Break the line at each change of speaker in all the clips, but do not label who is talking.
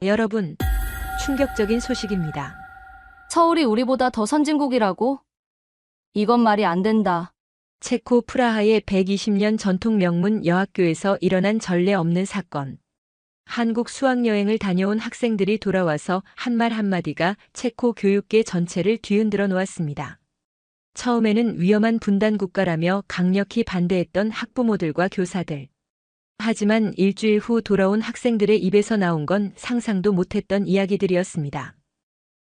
여러분, 충격적인 소식입니다.
서울이 우리보다 더 선진국이라고? 이건 말이 안 된다.
체코 프라하의 120년 전통 명문 여학교에서 일어난 전례 없는 사건. 한국 수학여행을 다녀온 학생들이 돌아와서 한 말 한마디가 체코 교육계 전체를 뒤흔들어 놓았습니다. 처음에는 위험한 분단 국가라며 강력히 반대했던 학부모들과 교사들. 하지만 일주일 후 돌아온 학생들의 입에서 나온 건 상상도 못했던 이야기들이었습니다.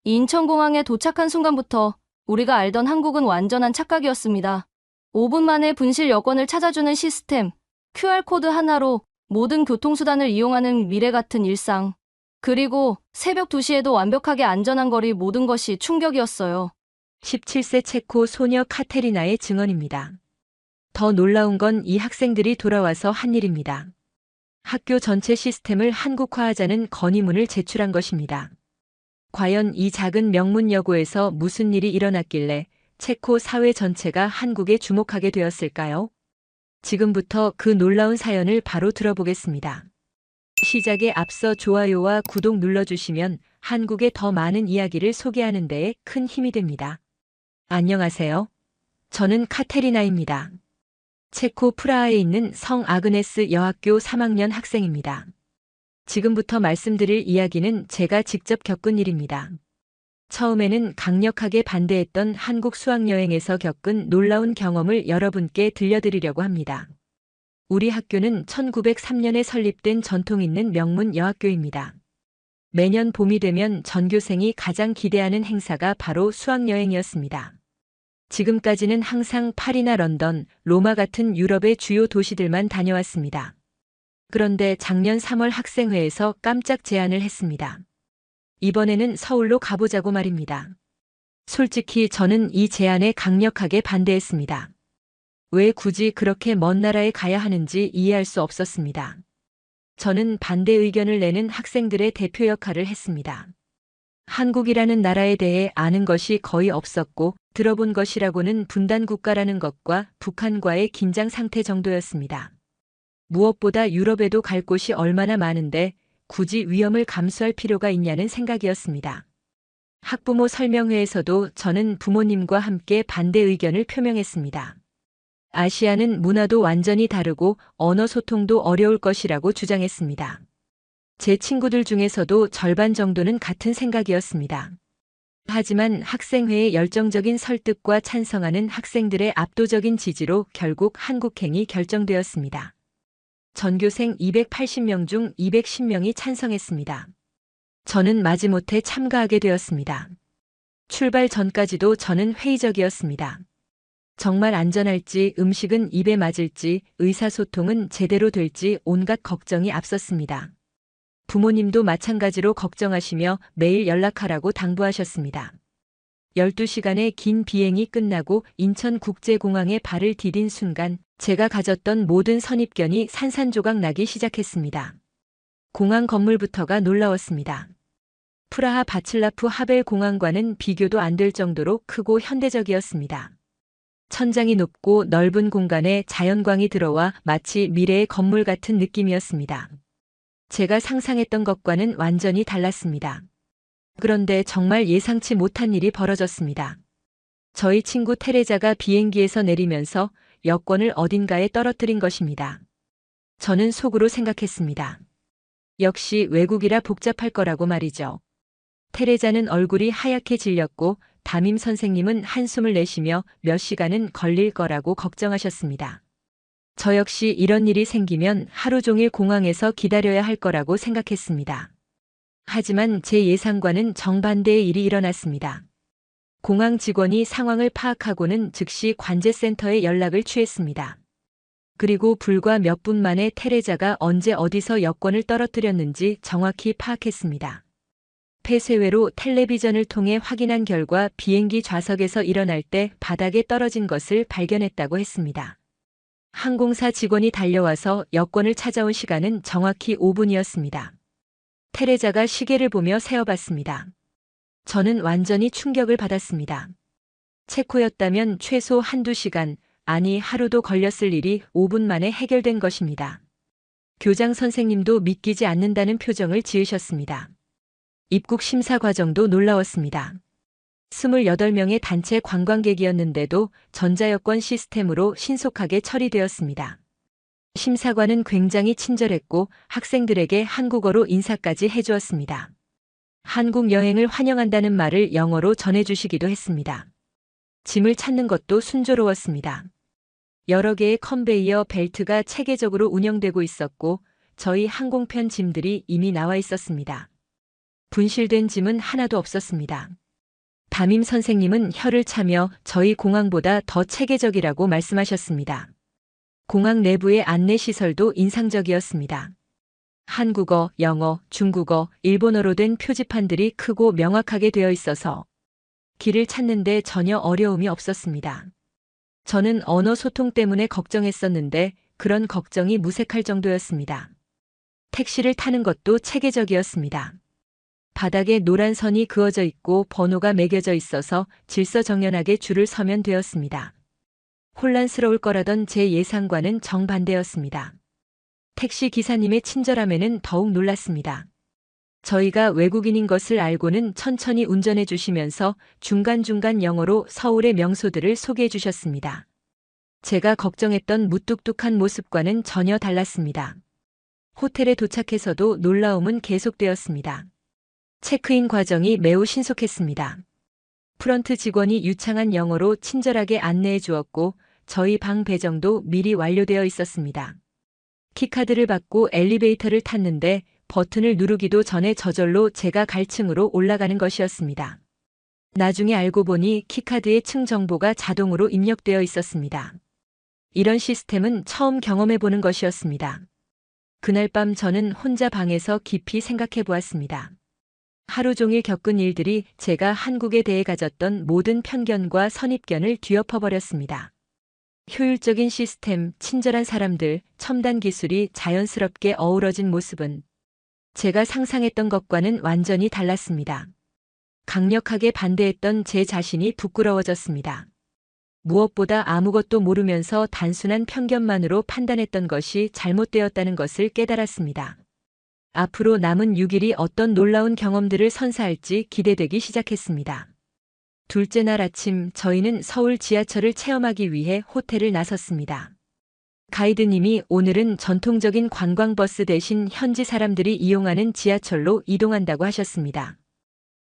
인천공항에 도착한 순간부터 우리가 알던 한국은 완전한 착각이었습니다. 5분 만에 분실 여권을 찾아주는 시스템, QR코드 하나로 모든 교통수단을 이용하는 미래 같은 일상. 그리고 새벽 2시에도 완벽하게 안전한 거리, 모든 것이 충격이었어요.
17세 체코 소녀 카테리나의 증언입니다. 더 놀라운 건 이 학생들이 돌아와서 한 일입니다. 학교 전체 시스템을 한국화하자는 건의문을 제출한 것입니다. 과연 이 작은 명문 여고에서 무슨 일이 일어났길래 체코 사회 전체가 한국에 주목하게 되었을까요? 지금부터 그 놀라운 사연을 바로 들어보겠습니다. 시작에 앞서 좋아요와 구독 눌러주시면 한국의 더 많은 이야기를 소개하는 데에 큰 힘이 됩니다. 안녕하세요. 저는 카테리나입니다. 체코 프라하에 있는 성 아그네스 여학교 3학년 학생입니다. 지금부터 말씀드릴 이야기는 제가 직접 겪은 일입니다. 처음에는 강력하게 반대했던 한국 수학여행에서 겪은 놀라운 경험을 여러분께 들려드리려고 합니다. 우리 학교는 1903년에 설립된 전통 있는 명문 여학교입니다. 매년 봄이 되면 전교생이 가장 기대하는 행사가 바로 수학여행이었습니다. 지금까지는 항상 파리나 런던, 로마 같은 유럽의 주요 도시들만 다녀왔습니다. 그런데 작년 3월 학생회에서 깜짝 제안을 했습니다. 이번에는 서울로 가보자고 말입니다. 솔직히 저는 이 제안에 강력하게 반대했습니다. 왜 굳이 그렇게 먼 나라에 가야 하는지 이해할 수 없었습니다. 저는 반대 의견을 내는 학생들의 대표 역할을 했습니다. 한국이라는 나라에 대해 아는 것이 거의 없었고 들어본 것이라고는 분단 국가라는 것과 북한과의 긴장 상태 정도였습니다. 무엇보다 유럽에도 갈 곳이 얼마나 많은데 굳이 위험을 감수할 필요가 있냐는 생각이었습니다. 학부모 설명회에서도 저는 부모님과 함께 반대 의견을 표명했습니다. 아시아는 문화도 완전히 다르고 언어 소통도 어려울 것이라고 주장했습니다. 제 친구들 중에서도 절반 정도는 같은 생각이었습니다. 하지만 학생회의 열정적인 설득과 찬성하는 학생들의 압도적인 지지로 결국 한국행이 결정되었습니다. 전교생 280명 중 210명이 찬성했습니다. 저는 마지못해 참가하게 되었습니다. 출발 전까지도 저는 회의적이었습니다. 정말 안전할지, 음식은 입에 맞을지, 의사소통은 제대로 될지 온갖 걱정이 앞섰습니다. 부모님도 마찬가지로 걱정하시며 매일 연락하라고 당부하셨습니다. 12시간의 긴 비행이 끝나고 인천국제공항에 발을 디딘 순간 제가 가졌던 모든 선입견이 산산조각 나기 시작했습니다. 공항 건물부터가 놀라웠습니다. 프라하 바칠라프 하벨 공항과는 비교도 안 될 정도로 크고 현대적이었습니다. 천장이 높고 넓은 공간에 자연광이 들어와 마치 미래의 건물 같은 느낌이었습니다. 제가 상상했던 것과는 완전히 달랐습니다. 그런데 정말 예상치 못한 일이 벌어졌습니다. 저희 친구 테레자가 비행기에서 내리면서 여권을 어딘가에 떨어뜨린 것입니다. 저는 속으로 생각했습니다. 역시 외국이라 복잡할 거라고 말이죠. 테레자는 얼굴이 하얗게 질렸고 담임 선생님은 한숨을 내쉬며 몇 시간은 걸릴 거라고 걱정하셨습니다. 저 역시 이런 일이 생기면 하루 종일 공항에서 기다려야 할 거라고 생각했습니다. 하지만 제 예상과는 정반대의 일이 일어났습니다. 공항 직원이 상황을 파악하고는 즉시 관제센터에 연락을 취했습니다. 그리고 불과 몇 분 만에 테레자가 언제 어디서 여권을 떨어뜨렸는지 정확히 파악했습니다. 폐쇄회로 텔레비전을 통해 확인한 결과 비행기 좌석에서 일어날 때 바닥에 떨어진 것을 발견했다고 했습니다. 항공사 직원이 달려와서 여권을 찾아온 시간은 정확히 5분이었습니다. 테레자가 시계를 보며 세어봤습니다. 저는 완전히 충격을 받았습니다. 체코였다면 최소 한두 시간, 아니 하루도 걸렸을 일이 5분 만에 해결된 것입니다. 교장 선생님도 믿기지 않는다는 표정을 지으셨습니다. 입국 심사 과정도 놀라웠습니다. 28명의 단체 관광객이었는데도 전자여권 시스템으로 신속하게 처리되었습니다. 심사관은 굉장히 친절했고 학생들에게 한국어로 인사까지 해주었습니다. 한국 여행을 환영한다는 말을 영어로 전해주시기도 했습니다. 짐을 찾는 것도 순조로웠습니다. 여러 개의 컨베이어 벨트가 체계적으로 운영되고 있었고 저희 항공편 짐들이 이미 나와 있었습니다. 분실된 짐은 하나도 없었습니다. 담임 선생님은 혀를 차며 저희 공항보다 더 체계적이라고 말씀하셨습니다. 공항 내부의 안내시설도 인상적이었습니다. 한국어, 영어, 중국어, 일본어로 된 표지판들이 크고 명확하게 되어 있어서 길을 찾는데 전혀 어려움이 없었습니다. 저는 언어 소통 때문에 걱정했었는데 그런 걱정이 무색할 정도였습니다. 택시를 타는 것도 체계적이었습니다. 바닥에 노란 선이 그어져 있고 번호가 매겨져 있어서 질서정연하게 줄을 서면 되었습니다. 혼란스러울 거라던 제 예상과는 정반대였습니다. 택시 기사님의 친절함에는 더욱 놀랐습니다. 저희가 외국인인 것을 알고는 천천히 운전해 주시면서 중간중간 영어로 서울의 명소들을 소개해 주셨습니다. 제가 걱정했던 무뚝뚝한 모습과는 전혀 달랐습니다. 호텔에 도착해서도 놀라움은 계속되었습니다. 체크인 과정이 매우 신속했습니다. 프런트 직원이 유창한 영어로 친절하게 안내해 주었고 저희 방 배정도 미리 완료되어 있었습니다. 키카드를 받고 엘리베이터를 탔는데 버튼을 누르기도 전에 저절로 제가 갈 층으로 올라가는 것이었습니다. 나중에 알고 보니 키카드의 층 정보가 자동으로 입력되어 있었습니다. 이런 시스템은 처음 경험해 보는 것이었습니다. 그날 밤 저는 혼자 방에서 깊이 생각해 보았습니다. 하루 종일 겪은 일들이 제가 한국에 대해 가졌던 모든 편견과 선입견을 뒤엎어 버렸습니다. 효율적인 시스템, 친절한 사람들, 첨단 기술이 자연스럽게 어우러진 모습은 제가 상상했던 것과는 완전히 달랐습니다. 강력하게 반대했던 제 자신이 부끄러워졌습니다. 무엇보다 아무것도 모르면서 단순한 편견만으로 판단했던 것이 잘못되었다는 것을 깨달았습니다. 앞으로 남은 6일이 어떤 놀라운 경험들을 선사할지 기대되기 시작했습니다. 둘째 날 아침 저희는 서울 지하철을 체험하기 위해 호텔을 나섰습니다. 가이드님이 오늘은 전통적인 관광버스 대신 현지 사람들이 이용하는 지하철로 이동한다고 하셨습니다.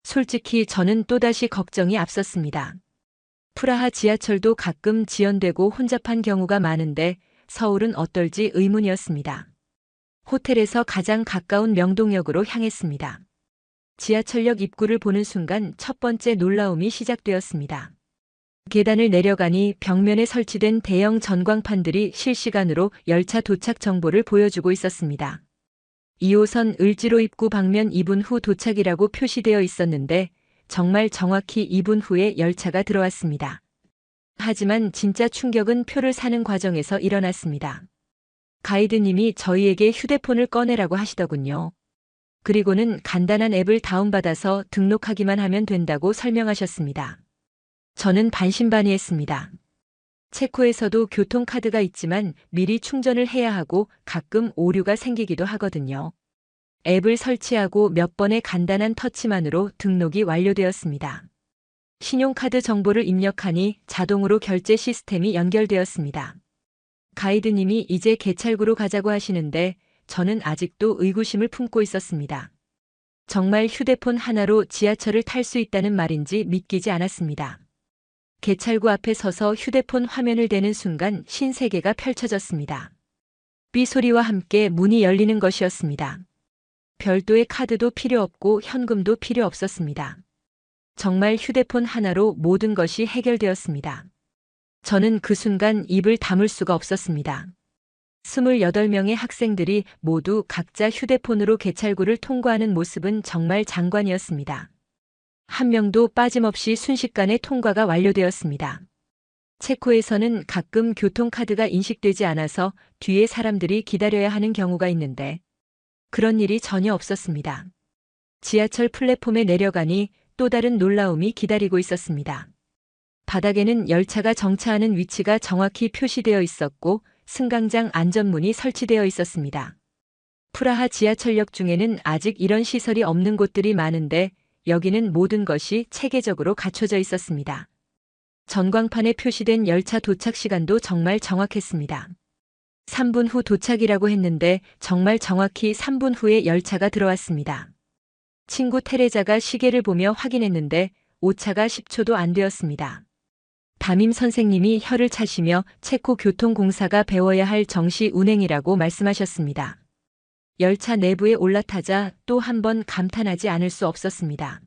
솔직히 저는 또다시 걱정이 앞섰습니다. 프라하 지하철도 가끔 지연되고 혼잡한 경우가 많은데 서울은 어떨지 의문이었습니다. 호텔에서 가장 가까운 명동역으로 향했습니다. 지하철역 입구를 보는 순간 첫 번째 놀라움이 시작되었습니다. 계단을 내려가니 벽면에 설치된 대형 전광판들이 실시간으로 열차 도착 정보를 보여주고 있었습니다. 2호선 을지로 입구 방면 2분 후 도착이라고 표시되어 있었는데 정말 정확히 2분 후에 열차가 들어왔습니다. 하지만 진짜 충격은 표를 사는 과정에서 일어났습니다. 가이드님이 저희에게 휴대폰을 꺼내라고 하시더군요. 그리고는 간단한 앱을 다운받아서 등록하기만 하면 된다고 설명하셨습니다. 저는 반신반의했습니다. 체코에서도 교통카드가 있지만 미리 충전을 해야 하고 가끔 오류가 생기기도 하거든요. 앱을 설치하고 몇 번의 간단한 터치만으로 등록이 완료되었습니다. 신용카드 정보를 입력하니 자동으로 결제 시스템이 연결되었습니다. 가이드님이 이제 개찰구로 가자고 하시는데 저는 아직도 의구심을 품고 있었습니다. 정말 휴대폰 하나로 지하철을 탈 수 있다는 말인지 믿기지 않았습니다. 개찰구 앞에 서서 휴대폰 화면을 대는 순간 신세계가 펼쳐졌습니다. 삐 소리와 함께 문이 열리는 것이었습니다. 별도의 카드도 필요 없고 현금도 필요 없었습니다. 정말 휴대폰 하나로 모든 것이 해결되었습니다. 저는 그 순간 입을 다물 수가 없었습니다. 28명의 학생들이 모두 각자 휴대폰으로 개찰구를 통과하는 모습은 정말 장관이었습니다. 한 명도 빠짐없이 순식간에 통과가 완료되었습니다. 체코에서는 가끔 교통카드가 인식되지 않아서 뒤에 사람들이 기다려야 하는 경우가 있는데 그런 일이 전혀 없었습니다. 지하철 플랫폼에 내려가니 또 다른 놀라움이 기다리고 있었습니다. 바닥에는 열차가 정차하는 위치가 정확히 표시되어 있었고 승강장 안전문이 설치되어 있었습니다. 프라하 지하철역 중에는 아직 이런 시설이 없는 곳들이 많은데 여기는 모든 것이 체계적으로 갖춰져 있었습니다. 전광판에 표시된 열차 도착 시간도 정말 정확했습니다. 3분 후 도착이라고 했는데 정말 정확히 3분 후에 열차가 들어왔습니다. 친구 테레자가 시계를 보며 확인했는데 오차가 10초도 안 되었습니다. 담임 선생님이 혀를 차시며 체코 교통공사가 배워야 할 정시 운행이라고 말씀하셨습니다. 열차 내부에 올라타자 또 한 번 감탄하지 않을 수 없었습니다.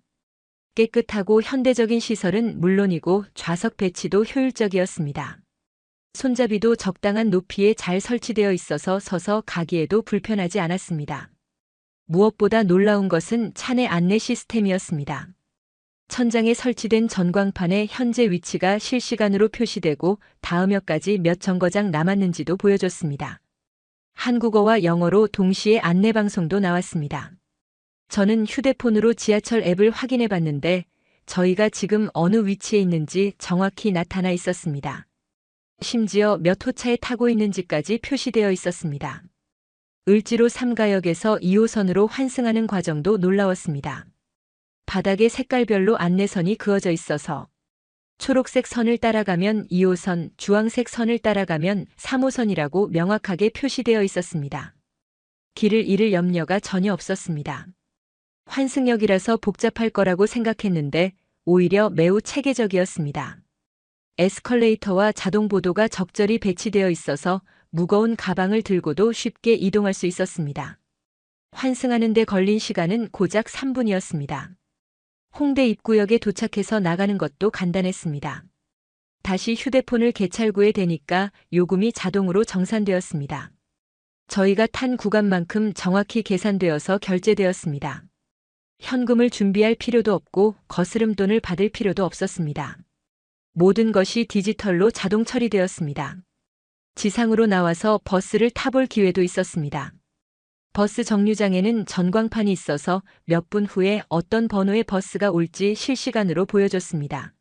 깨끗하고 현대적인 시설은 물론이고 좌석 배치도 효율적이었습니다. 손잡이도 적당한 높이에 잘 설치되어 있어서 서서 가기에도 불편하지 않았습니다. 무엇보다 놀라운 것은 차내 안내 시스템이었습니다. 천장에 설치된 전광판에 현재 위치가 실시간으로 표시되고 다음 역까지 몇 정거장 남았는지도 보여줬습니다. 한국어와 영어로 동시에 안내 방송도 나왔습니다. 저는 휴대폰으로 지하철 앱을 확인해 봤는데 저희가 지금 어느 위치에 있는지 정확히 나타나 있었습니다. 심지어 몇 호차에 타고 있는지까지 표시되어 있었습니다. 을지로 3가역에서 2호선으로 환승하는 과정도 놀라웠습니다. 바닥에 색깔별로 안내선이 그어져 있어서 초록색 선을 따라가면 2호선, 주황색 선을 따라가면 3호선이라고 명확하게 표시되어 있었습니다. 길을 잃을 염려가 전혀 없었습니다. 환승역이라서 복잡할 거라고 생각했는데 오히려 매우 체계적이었습니다. 에스컬레이터와 자동보도가 적절히 배치되어 있어서 무거운 가방을 들고도 쉽게 이동할 수 있었습니다. 환승하는 데 걸린 시간은 고작 3분이었습니다. 홍대 입구역에 도착해서 나가는 것도 간단했습니다. 다시 휴대폰을 개찰구에 대니까 요금이 자동으로 정산되었습니다. 저희가 탄 구간만큼 정확히 계산되어서 결제되었습니다. 현금을 준비할 필요도 없고 거스름돈을 받을 필요도 없었습니다. 모든 것이 디지털로 자동 처리되었습니다. 지상으로 나와서 버스를 타볼 기회도 있었습니다. 버스 정류장에는 전광판이 있어서 몇 분 후에 어떤 번호의 버스가 올지 실시간으로 보여줬습니다.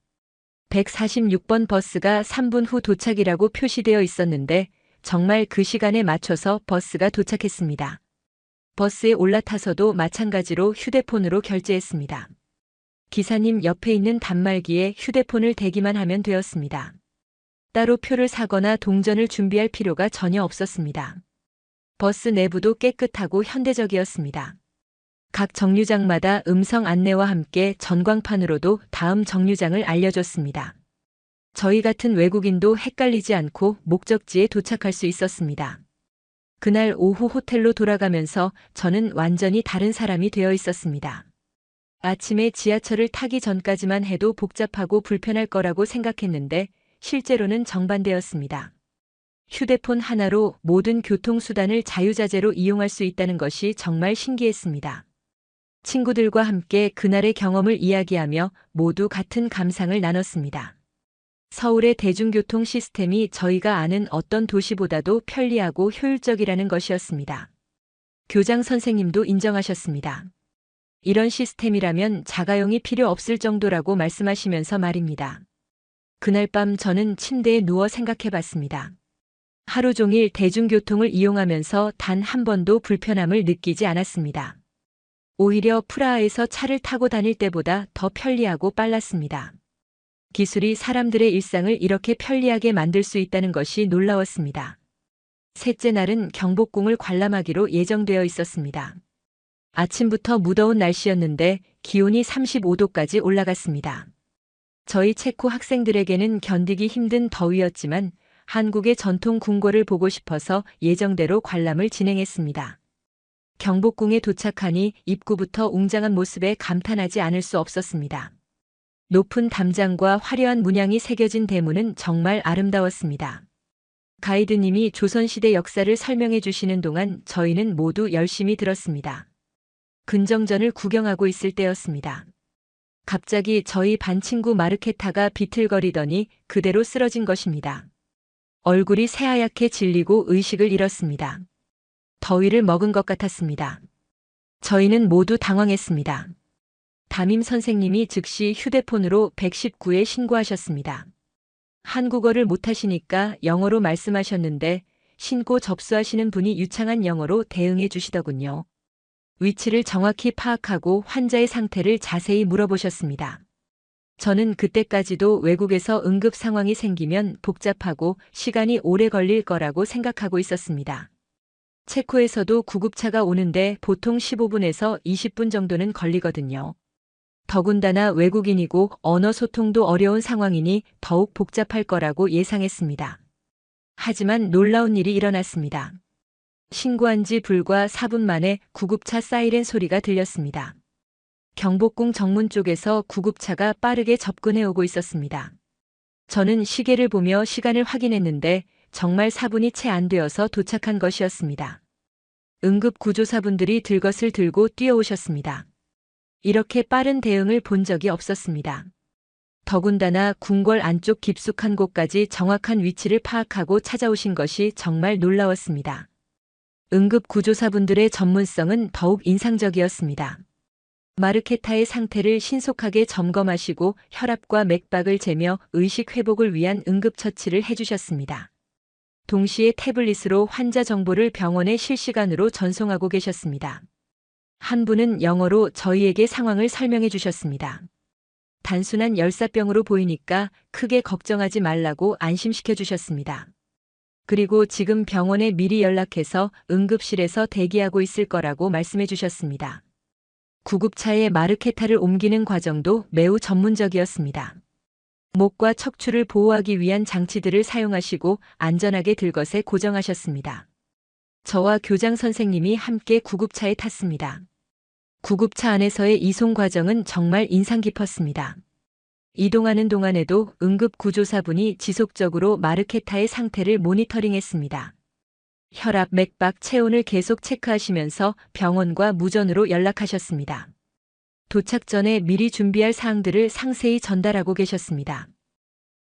146번 버스가 3분 후 도착이라고 표시되어 있었는데 정말 그 시간에 맞춰서 버스가 도착했습니다. 버스에 올라타서도 마찬가지로 휴대폰으로 결제했습니다. 기사님 옆에 있는 단말기에 휴대폰을 대기만 하면 되었습니다. 따로 표를 사거나 동전을 준비할 필요가 전혀 없었습니다. 버스 내부도 깨끗하고 현대적이었습니다. 각 정류장마다 음성 안내와 함께 전광판으로도 다음 정류장을 알려줬습니다. 저희 같은 외국인도 헷갈리지 않고 목적지에 도착할 수 있었습니다. 그날 오후 호텔로 돌아가면서 저는 완전히 다른 사람이 되어 있었습니다. 아침에 지하철을 타기 전까지만 해도 복잡하고 불편할 거라고 생각했는데 실제로는 정반대였습니다. 휴대폰 하나로 모든 교통수단을 자유자재로 이용할 수 있다는 것이 정말 신기했습니다. 친구들과 함께 그날의 경험을 이야기하며 모두 같은 감상을 나눴습니다. 서울의 대중교통 시스템이 저희가 아는 어떤 도시보다도 편리하고 효율적이라는 것이었습니다. 교장 선생님도 인정하셨습니다. 이런 시스템이라면 자가용이 필요 없을 정도라고 말씀하시면서 말입니다. 그날 밤 저는 침대에 누워 생각해 봤습니다. 하루 종일 대중교통을 이용하면서 단 한 번도 불편함을 느끼지 않았습니다. 오히려 프라하에서 차를 타고 다닐 때보다 더 편리하고 빨랐습니다. 기술이 사람들의 일상을 이렇게 편리하게 만들 수 있다는 것이 놀라웠습니다. 셋째 날은 경복궁을 관람하기로 예정되어 있었습니다. 아침부터 무더운 날씨였는데 기온이 35도까지 올라갔습니다. 저희 체코 학생들에게는 견디기 힘든 더위였지만 한국의 전통 궁궐을 보고 싶어서 예정대로 관람을 진행했습니다. 경복궁에 도착하니 입구부터 웅장한 모습에 감탄하지 않을 수 없었습니다. 높은 담장과 화려한 문양이 새겨진 대문은 정말 아름다웠습니다. 가이드님이 조선시대 역사를 설명해 주시는 동안 저희는 모두 열심히 들었습니다. 근정전을 구경하고 있을 때였습니다. 갑자기 저희 반 친구 마르케타가 비틀거리더니 그대로 쓰러진 것입니다. 얼굴이 새하얗게 질리고 의식을 잃었습니다. 더위를 먹은 것 같았습니다. 저희는 모두 당황했습니다. 담임 선생님이 즉시 휴대폰으로 119에 신고하셨습니다. 한국어를 못하시니까 영어로 말씀하셨는데 신고 접수하시는 분이 유창한 영어로 대응해 주시더군요. 위치를 정확히 파악하고 환자의 상태를 자세히 물어보셨습니다. 저는 그때까지도 외국에서 응급 상황이 생기면 복잡하고 시간이 오래 걸릴 거라고 생각하고 있었습니다. 체코에서도 구급차가 오는데 보통 15분에서 20분 정도는 걸리거든요. 더군다나 외국인이고 언어 소통도 어려운 상황이니 더욱 복잡할 거라고 예상했습니다. 하지만 놀라운 일이 일어났습니다. 신고한 지 불과 4분 만에 구급차 사이렌 소리가 들렸습니다. 경복궁 정문 쪽에서 구급차가 빠르게 접근해 오고 있었습니다. 저는 시계를 보며 시간을 확인했는데 정말 4분이 채 안 되어서 도착한 것이었습니다. 응급구조사분들이 들것을 들고 뛰어오셨습니다. 이렇게 빠른 대응을 본 적이 없었습니다. 더군다나 궁궐 안쪽 깊숙한 곳까지 정확한 위치를 파악하고 찾아오신 것이 정말 놀라웠습니다. 응급구조사분들의 전문성은 더욱 인상적이었습니다. 마르케타의 상태를 신속하게 점검하시고 혈압과 맥박을 재며 의식 회복을 위한 응급처치를 해주셨습니다. 동시에 태블릿으로 환자 정보를 병원에 실시간으로 전송하고 계셨습니다. 한 분은 영어로 저희에게 상황을 설명해 주셨습니다. 단순한 열사병으로 보이니까 크게 걱정하지 말라고 안심시켜 주셨습니다. 그리고 지금 병원에 미리 연락해서 응급실에서 대기하고 있을 거라고 말씀해 주셨습니다. 구급차에 마르케타를 옮기는 과정도 매우 전문적이었습니다. 목과 척추를 보호하기 위한 장치들을 사용하시고 안전하게 들것에 고정하셨습니다. 저와 교장 선생님이 함께 구급차에 탔습니다. 구급차 안에서의 이송 과정은 정말 인상 깊었습니다. 이동하는 동안에도 응급구조사분이 지속적으로 마르케타의 상태를 모니터링했습니다. 혈압, 맥박, 체온을 계속 체크하시면서 병원과 무전으로 연락하셨습니다. 도착 전에 미리 준비할 사항들을 상세히 전달하고 계셨습니다.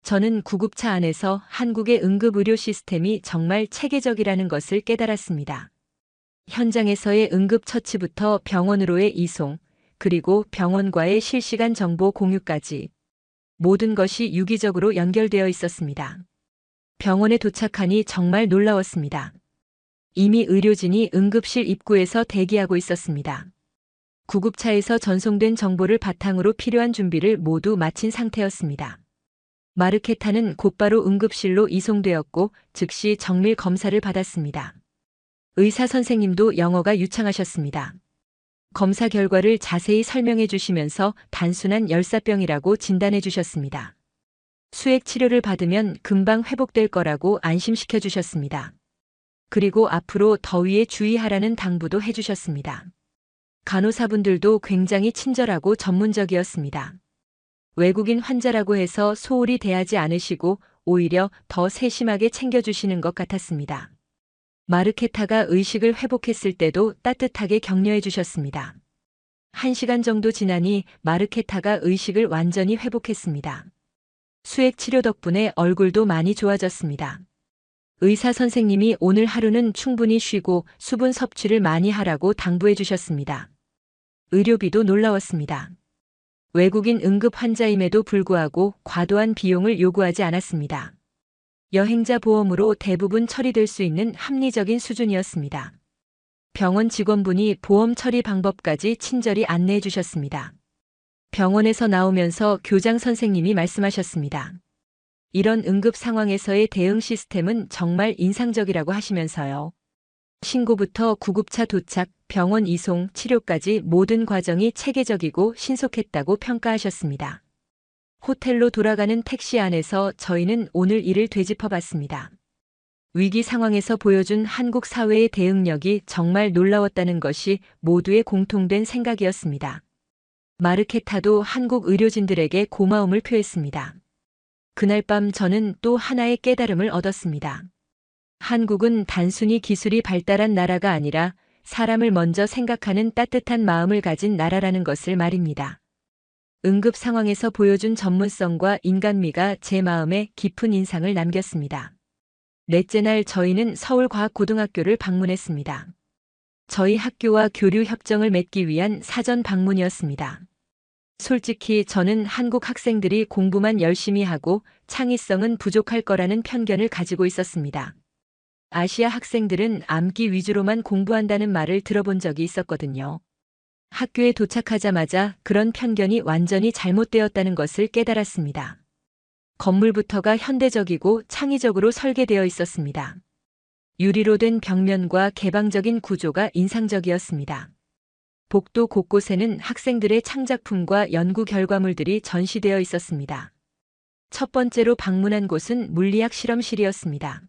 저는 구급차 안에서 한국의 응급의료 시스템이 정말 체계적이라는 것을 깨달았습니다. 현장에서의 응급처치부터 병원으로의 이송, 그리고 병원과의 실시간 정보 공유까지 모든 것이 유기적으로 연결되어 있었습니다. 병원에 도착하니 정말 놀라웠습니다. 이미 의료진이 응급실 입구에서 대기하고 있었습니다. 구급차에서 전송된 정보를 바탕으로 필요한 준비를 모두 마친 상태였습니다. 마르케타는 곧바로 응급실로 이송되었고 즉시 정밀 검사를 받았습니다. 의사 선생님도 영어가 유창하셨습니다. 검사 결과를 자세히 설명해 주시면서 단순한 열사병이라고 진단해 주셨습니다. 수액 치료를 받으면 금방 회복될 거라고 안심시켜 주셨습니다. 그리고 앞으로 더위에 주의하라는 당부도 해 주셨습니다. 간호사분들도 굉장히 친절하고 전문적이었습니다. 외국인 환자라고 해서 소홀히 대하지 않으시고 오히려 더 세심하게 챙겨주시는 것 같았습니다. 마르케타가 의식을 회복했을 때도 따뜻하게 격려해 주셨습니다. 1시간 정도 지나니 마르케타가 의식을 완전히 회복했습니다. 수액 치료 덕분에 얼굴도 많이 좋아졌습니다. 의사 선생님이 오늘 하루는 충분히 쉬고 수분 섭취를 많이 하라고 당부해 주셨습니다. 의료비도 놀라웠습니다. 외국인 응급 환자임에도 불구하고 과도한 비용을 요구하지 않았습니다. 여행자 보험으로 대부분 처리될 수 있는 합리적인 수준이었습니다. 병원 직원분이 보험 처리 방법까지 친절히 안내해 주셨습니다. 병원에서 나오면서 교장 선생님이 말씀하셨습니다. 이런 응급 상황에서의 대응 시스템은 정말 인상적이라고 하시면서요. 신고부터 구급차 도착, 병원 이송, 치료까지 모든 과정이 체계적이고 신속했다고 평가하셨습니다. 호텔로 돌아가는 택시 안에서 저희는 오늘 일을 되짚어봤습니다. 위기 상황에서 보여준 한국 사회의 대응력이 정말 놀라웠다는 것이 모두의 공통된 생각이었습니다. 마르케타도 한국 의료진들에게 고마움을 표했습니다. 그날 밤 저는 또 하나의 깨달음을 얻었습니다. 한국은 단순히 기술이 발달한 나라가 아니라 사람을 먼저 생각하는 따뜻한 마음을 가진 나라라는 것을 말입니다. 응급 상황에서 보여준 전문성과 인간미가 제 마음에 깊은 인상을 남겼습니다. 넷째 날 저희는 서울과학고등학교를 방문했습니다. 저희 학교와 교류 협정을 맺기 위한 사전 방문이었습니다. 솔직히 저는 한국 학생들이 공부만 열심히 하고 창의성은 부족할 거라는 편견을 가지고 있었습니다. 아시아 학생들은 암기 위주로만 공부한다는 말을 들어본 적이 있었거든요. 학교에 도착하자마자 그런 편견이 완전히 잘못되었다는 것을 깨달았습니다. 건물부터가 현대적이고 창의적으로 설계되어 있었습니다. 유리로 된 벽면과 개방적인 구조가 인상적이었습니다. 복도 곳곳에는 학생들의 창작품과 연구 결과물들이 전시되어 있었습니다. 첫 번째로 방문한 곳은 물리학 실험실이었습니다.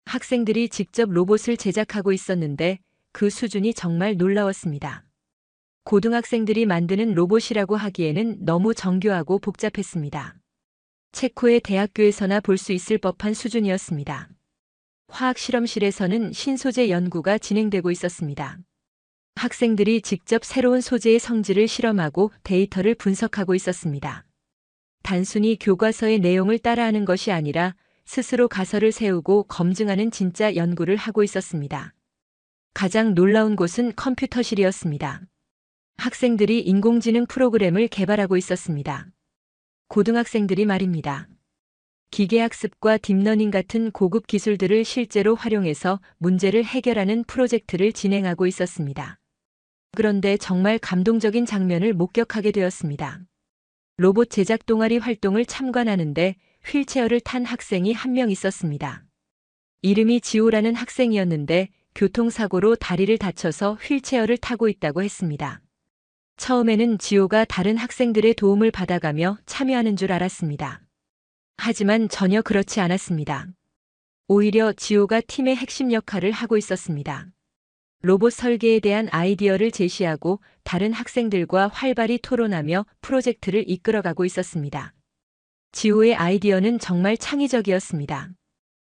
학생들이 직접 로봇을 제작하고 있었는데 그 수준이 정말 놀라웠습니다. 고등학생들이 만드는 로봇이라고 하기에는 너무 정교하고 복잡했습니다. 체코의 대학교에서나 볼 수 있을 법한 수준이었습니다. 화학 실험실에서는 신소재 연구가 진행되고 있었습니다. 학생들이 직접 새로운 소재의 성질을 실험하고 데이터를 분석하고 있었습니다. 단순히 교과서의 내용을 따라하는 것이 아니라 스스로 가설을 세우고 검증하는 진짜 연구를 하고 있었습니다. 가장 놀라운 곳은 컴퓨터실이었습니다. 학생들이 인공지능 프로그램을 개발하고 있었습니다. 고등학생들이 말입니다. 기계학습과 딥러닝 같은 고급 기술들을 실제로 활용해서 문제를 해결하는 프로젝트를 진행하고 있었습니다. 그런데 정말 감동적인 장면을 목격하게 되었습니다. 로봇 제작 동아리 활동을 참관하는데 휠체어를 탄 학생이 한 명 있었습니다. 이름이 지호라는 학생이었는데 교통사고로 다리를 다쳐서 휠체어를 타고 있다고 했습니다. 처음에는 지호가 다른 학생들의 도움을 받아가며 참여하는 줄 알았습니다. 하지만 전혀 그렇지 않았습니다. 오히려 지호가 팀의 핵심 역할을 하고 있었습니다. 로봇 설계에 대한 아이디어를 제시하고 다른 학생들과 활발히 토론하며 프로젝트를 이끌어가고 있었습니다. 지호의 아이디어는 정말 창의적이었습니다.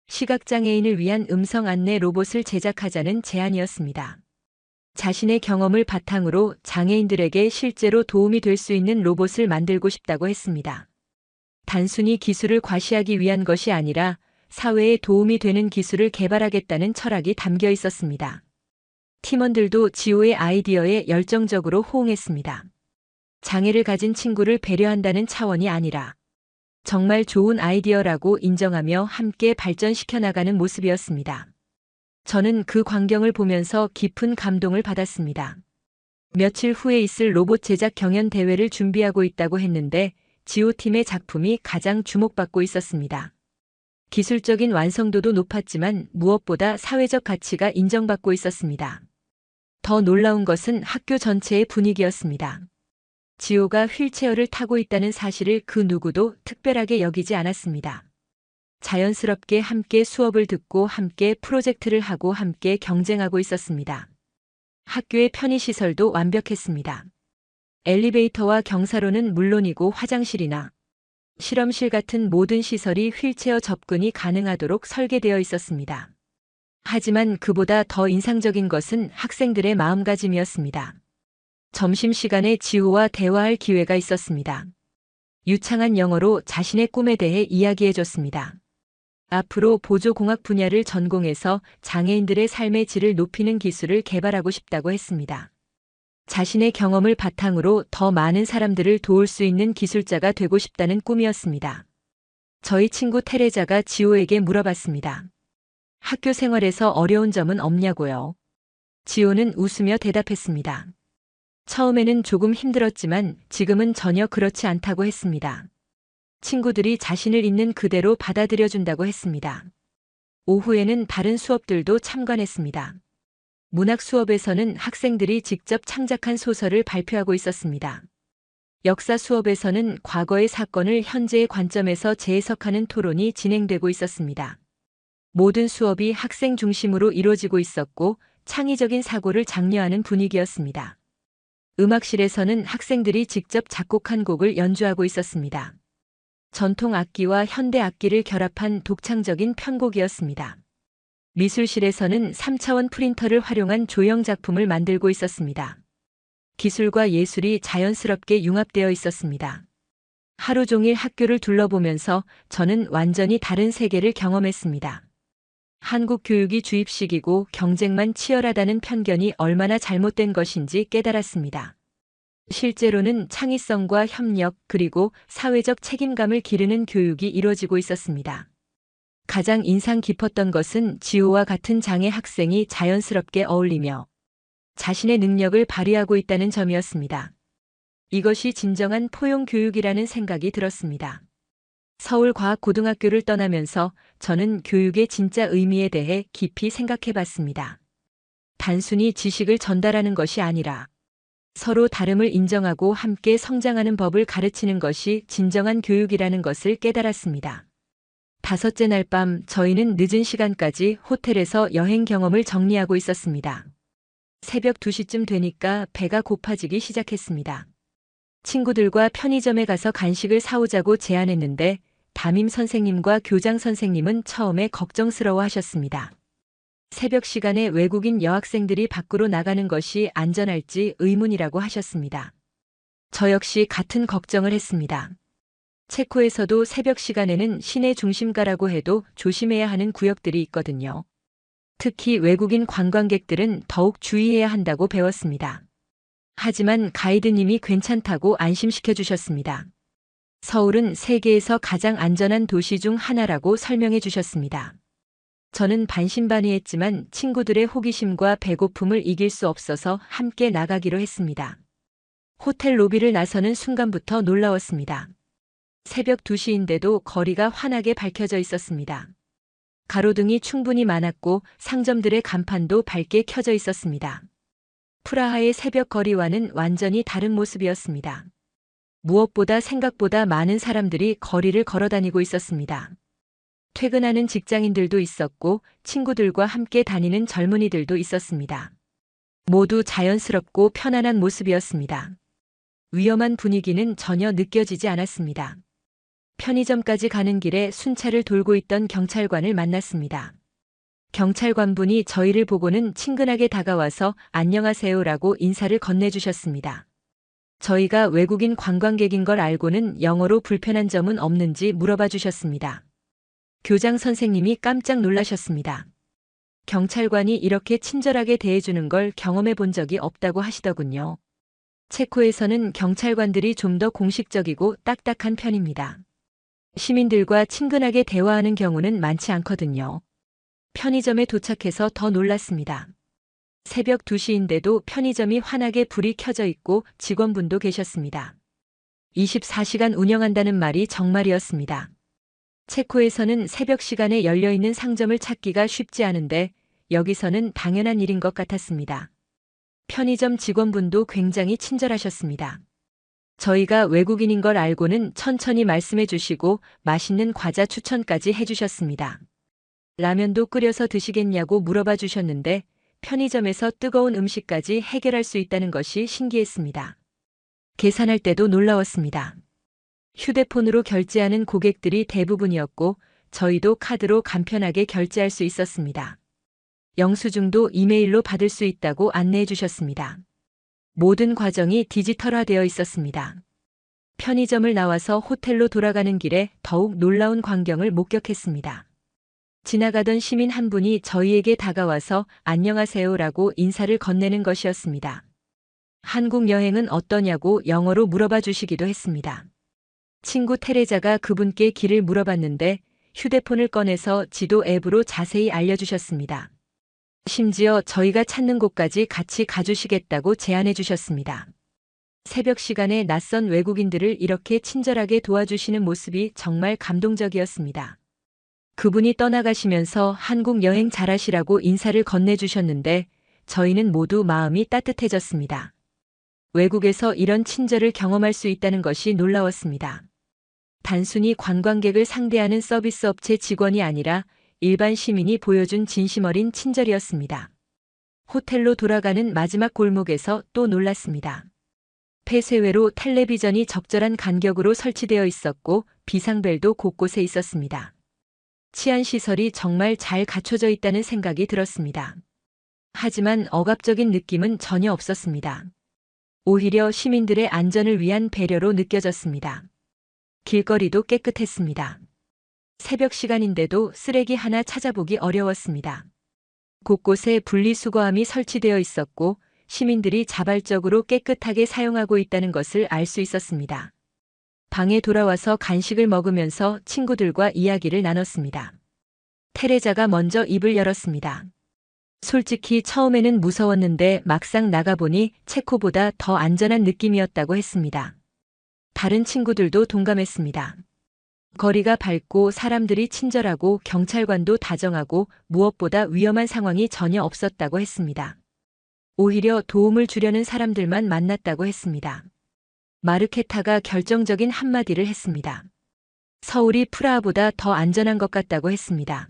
시각장애인을 위한 음성 안내 로봇을 제작하자는 제안이었습니다. 자신의 경험을 바탕으로 장애인들에게 실제로 도움이 될 수 있는 로봇을 만들고 싶다고 했습니다. 단순히 기술을 과시하기 위한 것이 아니라 사회에 도움이 되는 기술을 개발하겠다는 철학이 담겨 있었습니다. 팀원들도 지호의 아이디어에 열정적으로 호응했습니다. 장애를 가진 친구를 배려한다는 차원이 아니라 정말 좋은 아이디어라고 인정하며 함께 발전시켜 나가는 모습이었습니다. 저는 그 광경을 보면서 깊은 감동을 받았습니다. 며칠 후에 있을 로봇 제작 경연 대회를 준비하고 있다고 했는데 지호팀의 작품이 가장 주목받고 있었습니다. 기술적인 완성도도 높았지만 무엇보다 사회적 가치가 인정받고 있었습니다. 더 놀라운 것은 학교 전체의 분위기였습니다. 지호가 휠체어를 타고 있다는 사실을 그 누구도 특별하게 여기지 않았습니다. 자연스럽게 함께 수업을 듣고 함께 프로젝트를 하고 함께 경쟁하고 있었습니다. 학교의 편의시설도 완벽했습니다. 엘리베이터와 경사로는 물론이고 화장실이나 실험실 같은 모든 시설이 휠체어 접근이 가능하도록 설계되어 있었습니다. 하지만 그보다 더 인상적인 것은 학생들의 마음가짐이었습니다. 점심시간에 지호와 대화할 기회가 있었습니다. 유창한 영어로 자신의 꿈에 대해 이야기해줬습니다. 앞으로 보조공학 분야를 전공해서 장애인들의 삶의 질을 높이는 기술을 개발하고 싶다고 했습니다. 자신의 경험을 바탕으로 더 많은 사람들을 도울 수 있는 기술자가 되고 싶다는 꿈이었습니다. 저희 친구 테레자가 지호에게 물어봤습니다. 학교 생활에서 어려운 점은 없냐고요? 지호는 웃으며 대답했습니다. 처음에는 조금 힘들었지만 지금은 전혀 그렇지 않다고 했습니다. 친구들이 자신을 있는 그대로 받아들여준다고 했습니다. 오후에는 다른 수업들도 참관했습니다. 문학 수업에서는 학생들이 직접 창작한 소설을 발표하고 있었습니다. 역사 수업에서는 과거의 사건을 현재의 관점에서 재해석하는 토론이 진행되고 있었습니다. 모든 수업이 학생 중심으로 이루어지고 있었고 창의적인 사고를 장려하는 분위기였습니다. 음악실에서는 학생들이 직접 작곡한 곡을 연주하고 있었습니다. 전통 악기와 현대 악기를 결합한 독창적인 편곡이었습니다. 미술실에서는 3차원 프린터를 활용한 조형 작품을 만들고 있었습니다. 기술과 예술이 자연스럽게 융합되어 있었습니다. 하루 종일 학교를 둘러보면서 저는 완전히 다른 세계를 경험했습니다. 한국 교육이 주입식이고 경쟁만 치열하다는 편견이 얼마나 잘못된 것인지 깨달았습니다. 실제로는 창의성과 협력 그리고 사회적 책임감을 기르는 교육이 이루어지고 있었습니다. 가장 인상 깊었던 것은 지호와 같은 장애 학생이 자연스럽게 어울리며 자신의 능력을 발휘하고 있다는 점이었습니다. 이것이 진정한 포용 교육이라는 생각이 들었습니다. 서울과학고등학교를 떠나면서 저는 교육의 진짜 의미에 대해 깊이 생각해 봤습니다. 단순히 지식을 전달하는 것이 아니라 서로 다름을 인정하고 함께 성장하는 법을 가르치는 것이 진정한 교육이라는 것을 깨달았습니다. 다섯째 날 밤 저희는 늦은 시간까지 호텔에서 여행 경험을 정리하고 있었습니다. 새벽 2시쯤 되니까 배가 고파지기 시작했습니다. 친구들과 편의점에 가서 간식을 사오자고 제안했는데 담임 선생님과 교장 선생님은 처음에 걱정스러워 하셨습니다. 새벽 시간에 외국인 여학생들이 밖으로 나가는 것이 안전할지 의문이라고 하셨습니다. 저 역시 같은 걱정을 했습니다. 체코에서도 새벽 시간에는 시내 중심가라고 해도 조심해야 하는 구역들이 있거든요. 특히 외국인 관광객들은 더욱 주의해야 한다고 배웠습니다. 하지만 가이드님이 괜찮다고 안심시켜 주셨습니다. 서울은 세계에서 가장 안전한 도시 중 하나라고 설명해 주셨습니다. 저는 반신반의했지만 친구들의 호기심과 배고픔을 이길 수 없어서 함께 나가기로 했습니다. 호텔 로비를 나서는 순간부터 놀라웠습니다. 새벽 2시인데도 거리가 환하게 밝혀져 있었습니다. 가로등이 충분히 많았고 상점들의 간판도 밝게 켜져 있었습니다. 프라하의 새벽 거리와는 완전히 다른 모습이었습니다. 무엇보다 생각보다 많은 사람들이 거리를 걸어 다니고 있었습니다. 퇴근하는 직장인들도 있었고 친구들과 함께 다니는 젊은이들도 있었습니다. 모두 자연스럽고 편안한 모습이었습니다. 위험한 분위기는 전혀 느껴지지 않았습니다. 편의점까지 가는 길에 순찰을 돌고 있던 경찰관을 만났습니다. 경찰관분이 저희를 보고는 친근하게 다가와서 안녕하세요라고 인사를 건네주셨습니다. 저희가 외국인 관광객인 걸 알고는 영어로 불편한 점은 없는지 물어봐 주셨습니다. 교장 선생님이 깜짝 놀라셨습니다. 경찰관이 이렇게 친절하게 대해주는 걸 경험해 본 적이 없다고 하시더군요. 체코에서는 경찰관들이 좀 더 공식적이고 딱딱한 편입니다. 시민들과 친근하게 대화하는 경우는 많지 않거든요. 편의점에 도착해서 더 놀랐습니다. 새벽 2시인데도 편의점이 환하게 불이 켜져 있고 직원분도 계셨습니다. 24시간 운영한다는 말이 정말이었습니다. 체코에서는 새벽 시간에 열려있는 상점을 찾기가 쉽지 않은데 여기서는 당연한 일인 것 같았습니다. 편의점 직원분도 굉장히 친절하셨습니다. 저희가 외국인인 걸 알고는 천천히 말씀해 주시고 맛있는 과자 추천까지 해주셨습니다. 라면도 끓여서 드시겠냐고 물어봐 주셨는데 편의점에서 뜨거운 음식까지 해결할 수 있다는 것이 신기했습니다. 계산할 때도 놀라웠습니다. 휴대폰으로 결제하는 고객들이 대부분이었고 저희도 카드로 간편하게 결제할 수 있었습니다. 영수증도 이메일로 받을 수 있다고 안내해 주셨습니다. 모든 과정이 디지털화되어 있었습니다. 편의점을 나와서 호텔로 돌아가는 길에 더욱 놀라운 광경을 목격했습니다. 지나가던 시민 한 분이 저희에게 다가와서 안녕하세요라고 인사를 건네는 것이었습니다. 한국 여행은 어떠냐고 영어로 물어봐 주시기도 했습니다. 친구 테레자가 그분께 길을 물어봤는데 휴대폰을 꺼내서 지도 앱으로 자세히 알려주셨습니다. 심지어 저희가 찾는 곳까지 같이 가주시겠다고 제안해 주셨습니다. 새벽 시간에 낯선 외국인들을 이렇게 친절하게 도와주시는 모습이 정말 감동적이었습니다. 그분이 떠나가시면서 한국 여행 잘하시라고 인사를 건네주셨는데 저희는 모두 마음이 따뜻해졌습니다. 외국에서 이런 친절을 경험할 수 있다는 것이 놀라웠습니다. 단순히 관광객을 상대하는 서비스 업체 직원이 아니라 일반 시민이 보여준 진심 어린 친절이었습니다. 호텔로 돌아가는 마지막 골목에서 또 놀랐습니다. 폐쇄외로 텔레비전이 적절한 간격으로 설치되어 있었고 비상벨도 곳곳에 있었습니다. 치안시설이 정말 잘 갖춰져 있다는 생각이 들었습니다. 하지만 억압적인 느낌은 전혀 없었습니다. 오히려 시민들의 안전을 위한 배려로 느껴졌습니다. 길거리도 깨끗했습니다. 새벽 시간인데도 쓰레기 하나 찾아보기 어려웠습니다. 곳곳에 분리수거함이 설치되어 있었고 시민들이 자발적으로 깨끗하게 사용하고 있다는 것을 알 수 있었습니다. 방에 돌아와서 간식을 먹으면서 친구들과 이야기를 나눴습니다. 테레자가 먼저 입을 열었습니다. 솔직히 처음에는 무서웠는데 막상 나가보니 체코보다 더 안전한 느낌이었다고 했습니다. 다른 친구들도 동감했습니다. 거리가 밝고 사람들이 친절하고 경찰관도 다정하고 무엇보다 위험한 상황이 전혀 없었다고 했습니다. 오히려 도움을 주려는 사람들만 만났다고 했습니다. 마르케타가 결정적인 한마디를 했습니다. 서울이 프라하보다 더 안전한 것 같다고 했습니다.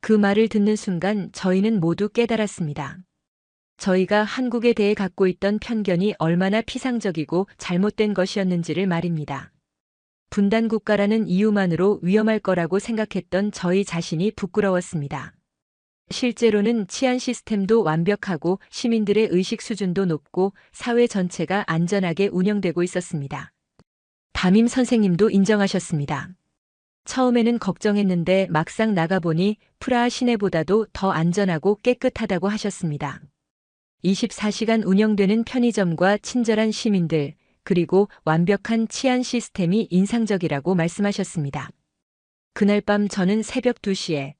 그 말을 듣는 순간 저희는 모두 깨달았습니다. 저희가 한국에 대해 갖고 있던 편견이 얼마나 피상적이고 잘못된 것이었는지를 말입니다. 분단 국가라는 이유만으로 위험할 거라고 생각했던 저희 자신이 부끄러웠습니다. 실제로는 치안 시스템도 완벽하고 시민들의 의식 수준도 높고 사회 전체가 안전하게 운영되고 있었습니다. 담임 선생님도 인정하셨습니다. 처음에는 걱정했는데 막상 나가보니 프라하 시내보다도 더 안전하고 깨끗하다고 하셨습니다. 24시간 운영되는 편의점과 친절한 시민들, 그리고 완벽한 치안 시스템이 인상적이라고 말씀하셨습니다. 그날 밤 저는 새벽 2시에